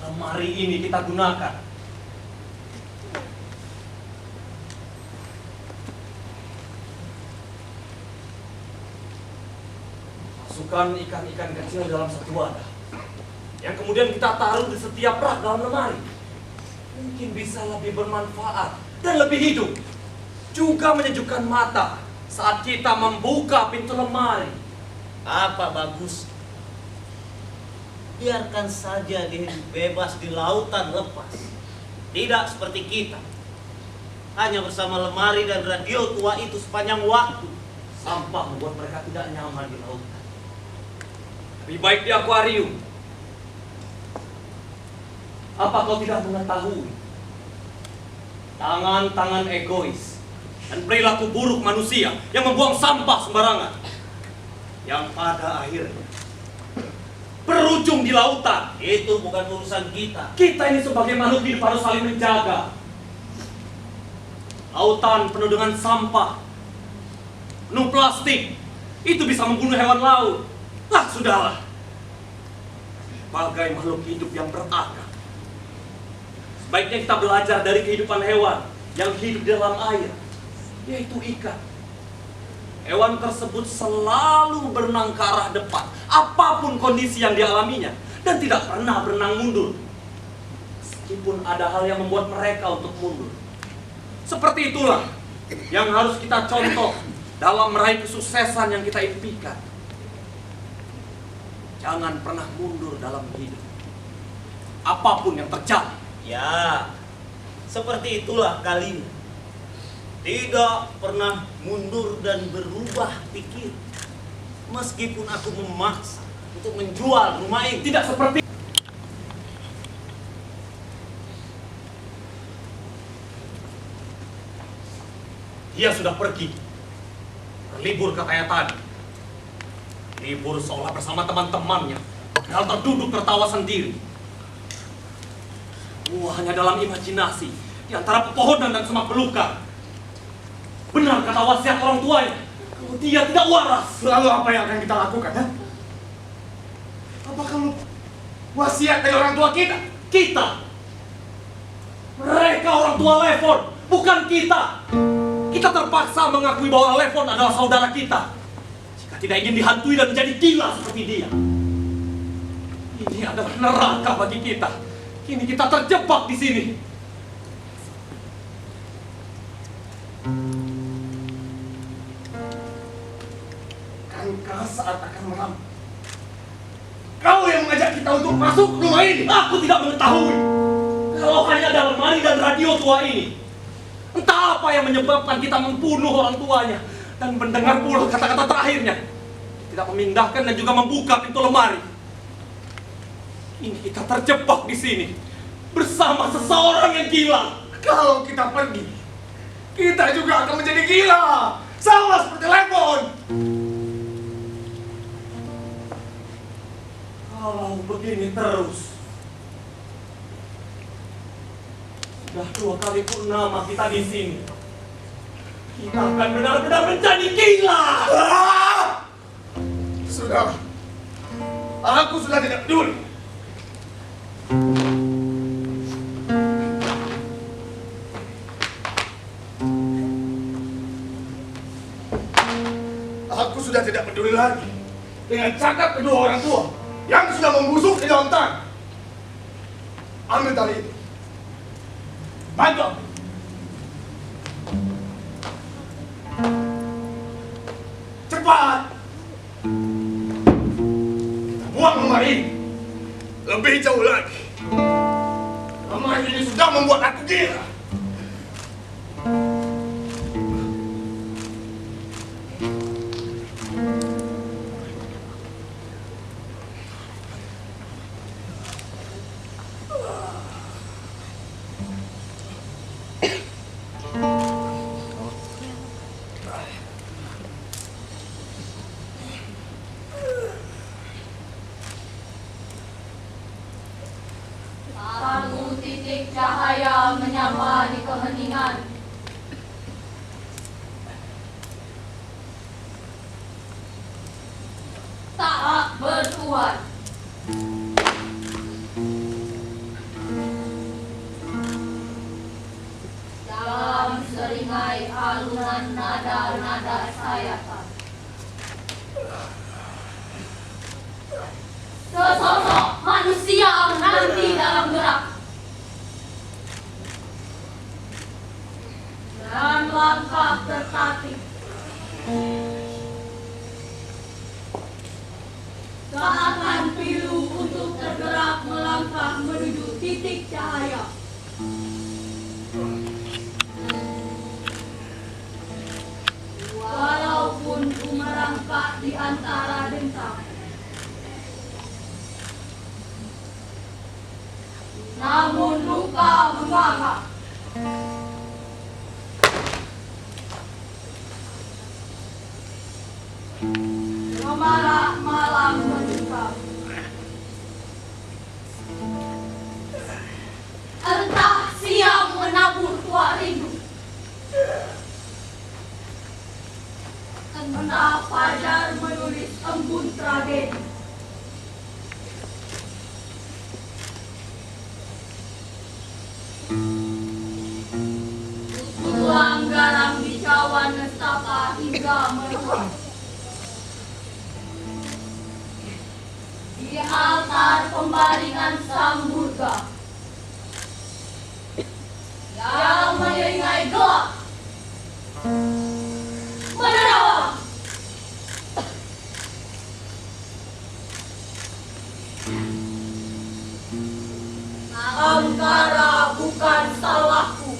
[SPEAKER 4] lemari ini kita gunakan? Masukkan ikan-ikan kecil dalam satu wadah, yang kemudian kita taruh di setiap rak dalam lemari. Mungkin bisa lebih bermanfaat dan lebih hidup. Juga menyejukkan mata saat kita membuka pintu lemari.
[SPEAKER 6] Apa bagus? Biarkan saja dia hidup bebas di lautan lepas. Tidak seperti kita, hanya bersama lemari dan radio tua itu sepanjang waktu.
[SPEAKER 4] Sampah membuat mereka tidak nyaman di lautan. Lebih baik di akuarium. Apa kau tidak mengetahui tangan-tangan egois dan perilaku buruk manusia yang membuang sampah sembarangan, yang pada akhirnya berujung di lautan?
[SPEAKER 6] Itu bukan urusan kita.
[SPEAKER 4] Kita ini sebagai makhluk hidup harus saling menjaga. Lautan penuh dengan sampah, penuh plastik, itu bisa membunuh hewan laut. Lah sudahlah, sebagai makhluk hidup yang berakal, sebaiknya kita belajar dari kehidupan hewan yang hidup di dalam air, yaitu ikan. Hewan tersebut selalu berenang ke arah depan, apapun kondisi yang dialaminya, dan tidak pernah berenang mundur. Meskipun ada hal yang membuat mereka untuk mundur. Seperti itulah yang harus kita contoh dalam meraih kesuksesan yang kita impikan. Jangan pernah mundur dalam hidup, apapun yang terjadi.
[SPEAKER 6] Ya, seperti itulah kalian. Tidak pernah mundur dan berubah pikir. Meskipun aku memaksa untuk menjual rumah ini.
[SPEAKER 4] Tidak seperti Dia sudah pergi. Berlibur katanya tadi. Libur seolah bersama teman-temannya. Padahal terduduk tertawa sendiri. Hanya dalam imajinasi, di antara pepohonan dan semak belukar. Benar kata wasiat orang tuanya, kalau dia tidak waras.
[SPEAKER 8] Lalu apa yang akan kita lakukan, ha? Apa kamu wasiat dari orang tua kita?
[SPEAKER 4] Kita. Mereka orang tua Levon, bukan kita. Kita terpaksa mengakui bahwa Levon adalah saudara kita. Jika tidak ingin dihantui dan menjadi gila seperti dia. Ini adalah neraka bagi kita. Kini kita terjebak di sini.
[SPEAKER 8] Bukankah saat akan merampok, kau yang mengajak kita untuk masuk ke rumah ini?
[SPEAKER 4] Aku tidak mengetahui. Kalau hanya ada lemari dan radio tua ini. Entah apa yang menyebabkan kita membunuh orang tuanya. Dan mendengar pula kata-kata terakhirnya. Tidak memindahkan dan juga membuka pintu lemari. Ini kita terjebak di sini. Bersama seseorang yang gila.
[SPEAKER 8] Kalau kita pergi, kita juga akan menjadi gila. Sama seperti Levon.
[SPEAKER 4] Kalau begini terus, sudah 2 kali purnama kita di sini. Kita akan benar-benar menjadi gila.
[SPEAKER 8] Sudah, aku sudah tidak peduli. Aku sudah tidak peduli lagi dengan cakap kedua orang tua yang sudah membusuk di dalam tanah. Ambil tali itu. Bantu aku. Cepat. Buang lemari ini. Lebih jauh lagi. Lemari ini sudah membuat aku gila.
[SPEAKER 2] Satu titik cahaya menyapa di keheningan. Tak bertuan. Dalam seringai alunan nada-nada sayatan. Sesosok manusia menanti dalam gerak. Dan langkah tertatih. Seakan pilu untuk tergerak melangkah menuju titik cahaya. Walaupun ku merangkak di antara dentang, namun luka membakar. Gemarak malam menyukam. Entah siang menabur tua rindu, entah fajar menulis embun tragedi. Tuang garam di cawan nestapa hingga meluap. Di altar pembaringan sang Durga yang menyeringai gelap menerawang. Angkara bukan salahku.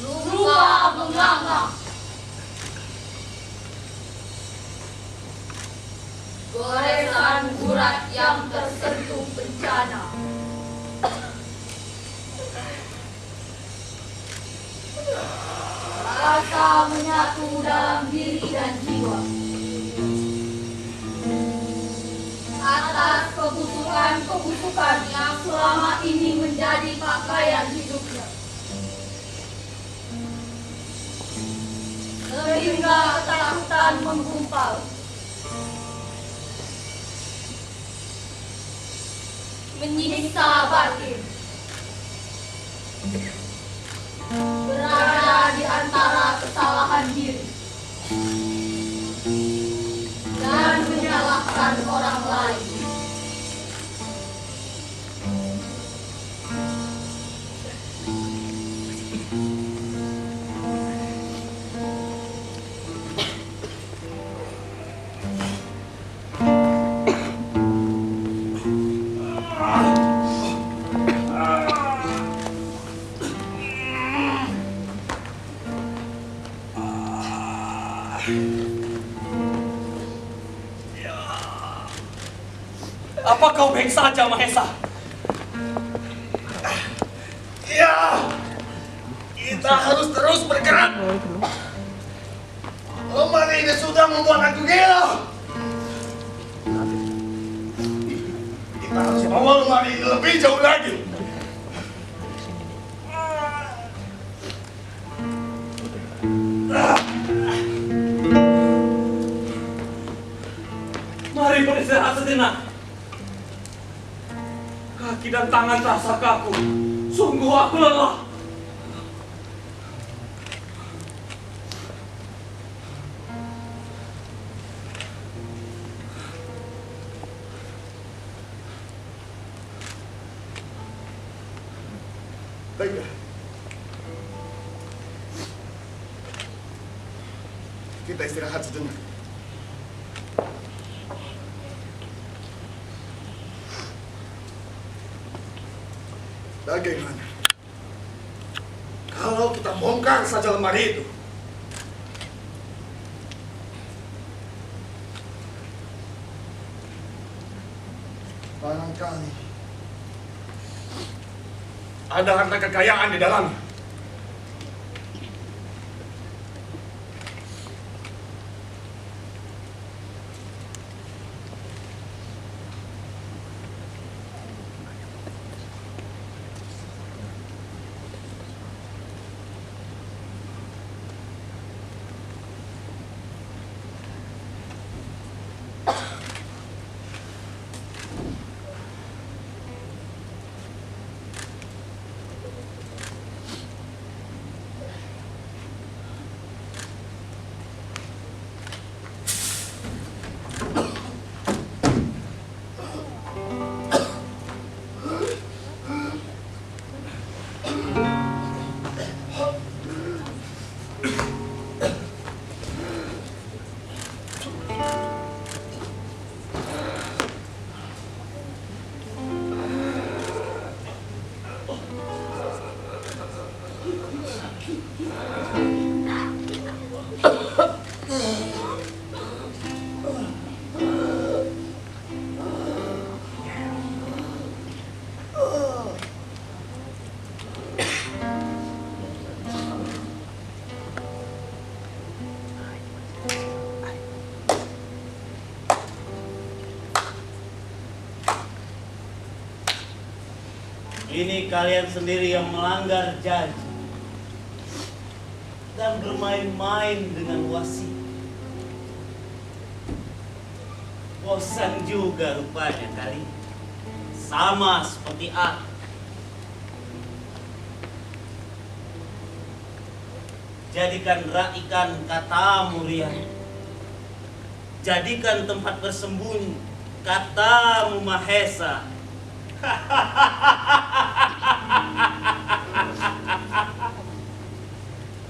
[SPEAKER 2] Luka menganga. Goresan urat yang tersentuh bencana. Rasa menyatu dalam diri dan jiwa. Atas kebusukan yang selama ini menjadi pakaian hidupnya. Sehingga ketakutan menggumpal. Menyiksa batin. Berada di antara kesalahan diri. Dan menyalahkan orang lain.
[SPEAKER 4] Apa kau baik saja, Mahesa?
[SPEAKER 8] Ya, kita harus terus bergerak. Lemari ini sudah membuat aku gila. Kita harus bawa lemari ini lebih jauh lagi.
[SPEAKER 4] Mari beristirahat sejenak. Kaki dan tangan terasa kaku. Sungguh aku lelah.
[SPEAKER 8] Baiklah. Kita istirahat sejenak. Bagaimana kalau kita bongkar saja lemari itu? Barangkali ada harta kekayaan di dalamnya.
[SPEAKER 6] Ini kalian sendiri yang melanggar janji dan bermain-main dengan wasi. Bosan juga rupanya kali, sama seperti aku. Jadikan raikan katamu Rian, jadikan tempat bersembunyi katamu Mahesa.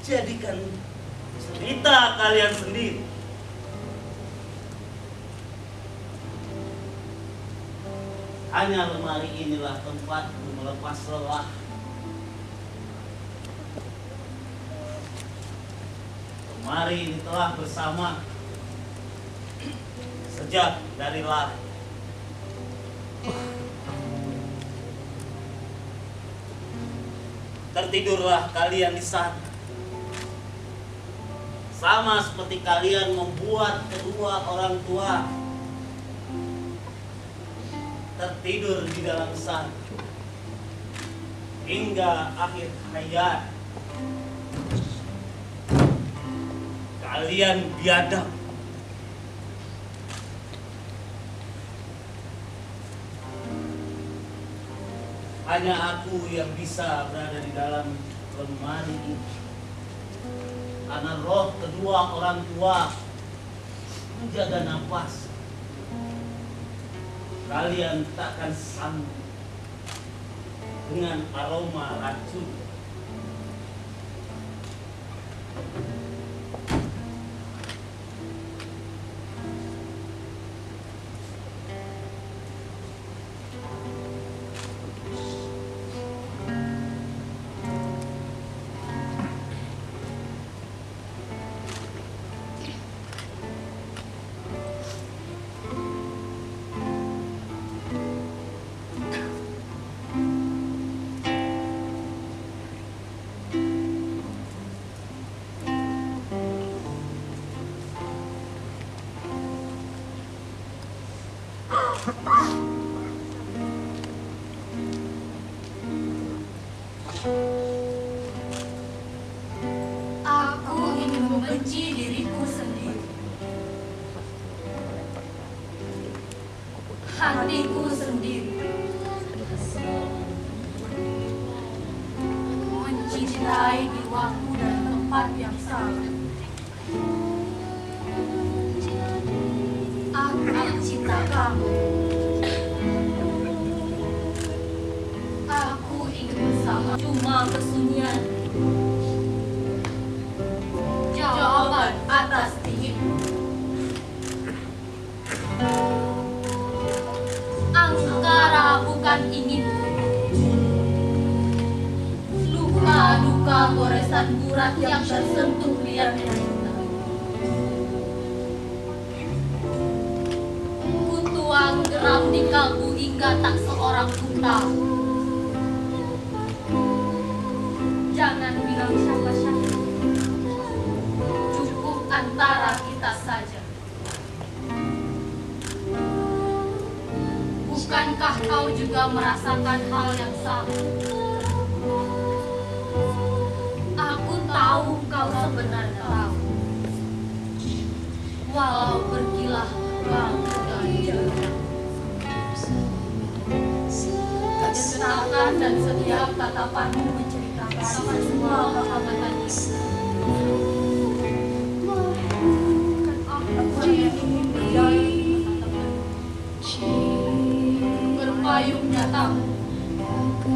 [SPEAKER 6] Jadikan cerita kalian sendiri. Hanya lemari inilah tempatku melepas lelah. Lemari ini telah bersama sejak dari lahir. Tertidurlah kalian di sana. Sama seperti kalian membuat kedua orang tua tertidur di dalam sana hingga akhir hayat. Kalian biadab. Hanya aku yang bisa berada di dalam lemari ini. Karena roh kedua orang tua menjaga nafas. Kalian takkan sanggup dengan aroma racun.
[SPEAKER 2] Aku ingin membenci diriku sendiri. Hatiku sendiri. Mencintai di waktu dan tempat yang salah. Aku mencinta kamu. Aku ingin bersama, cuma kesunyian. Jawaban atas diri. Angkara bukan ingin. Luka duka goresan gurat yang tersentuh liarnya cinta. Kutuang geram di kalbu hingga tak seorang pun tahu. Jangan bilang siapa-siapa. Cukup antara kita saja. Bukankah kau juga merasakan hal yang sama? Aku tahu kau sebenarnya tahu. Walau berkilah bagai kejenakan dan setiap tatapanmu menceritakan semua kehangatan itu. Aku yang ingin berdaya berpayung nyatamu. Aku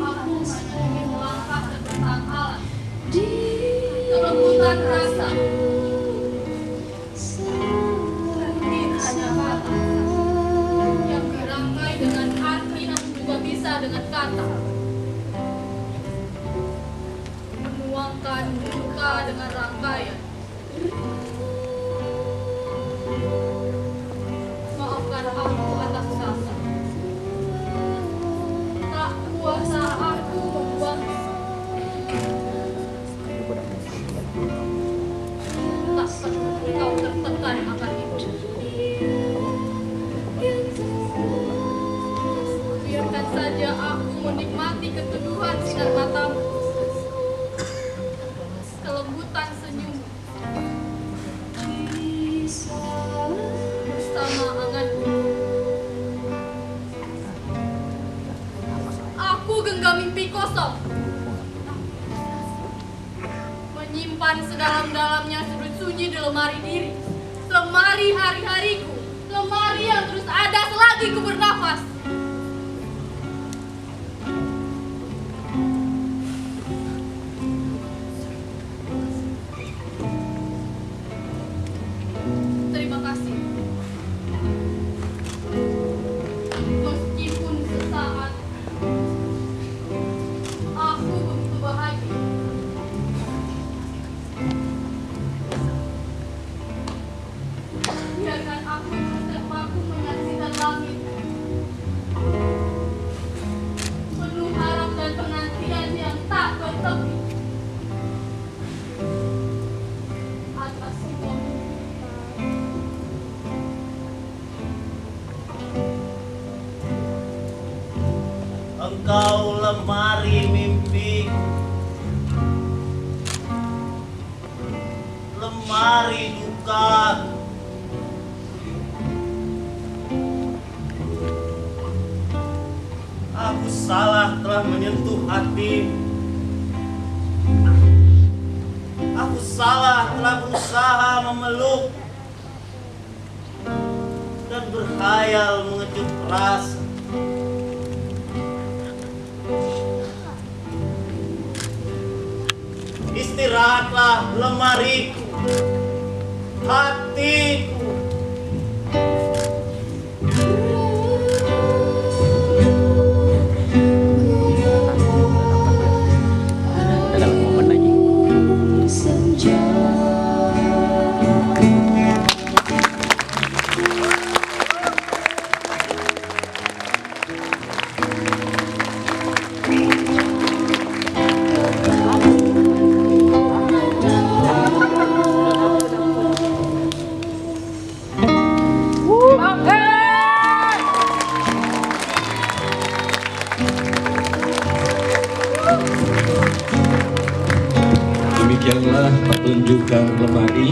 [SPEAKER 2] hanya ingin melangkah dan bertangkalan. Kelembutan rasa mungkin hanya kata yang dirangkai dengan arti yang juga bisa dengan kata. Menuangkan luka dengan rangkaian. Maafkan aku atas rasa. Tak kuasa aku membuang. Tak perlu kau tertekan akan itu. Biarkan saja aku menikmati keteduhan sinar matamu. Kelembutan senyum. Bersama anganmu. Aku genggam mimpi kosong. Menyimpan sedalam-dalamnya sudut sunyi di lemari diri. Lemari hari-hariku. Lemari yang terus ada selagi ku bernafas. Terima kasih.
[SPEAKER 6] Engkau lemari mimpi, lemari duka. Aku salah telah menyentuh hati. Aku salah telah berusaha memeluk dan berkhayal mengecup rasa. Istirahatlah lemariku, hatiku.
[SPEAKER 1] Demikianlah pertunjukan lemari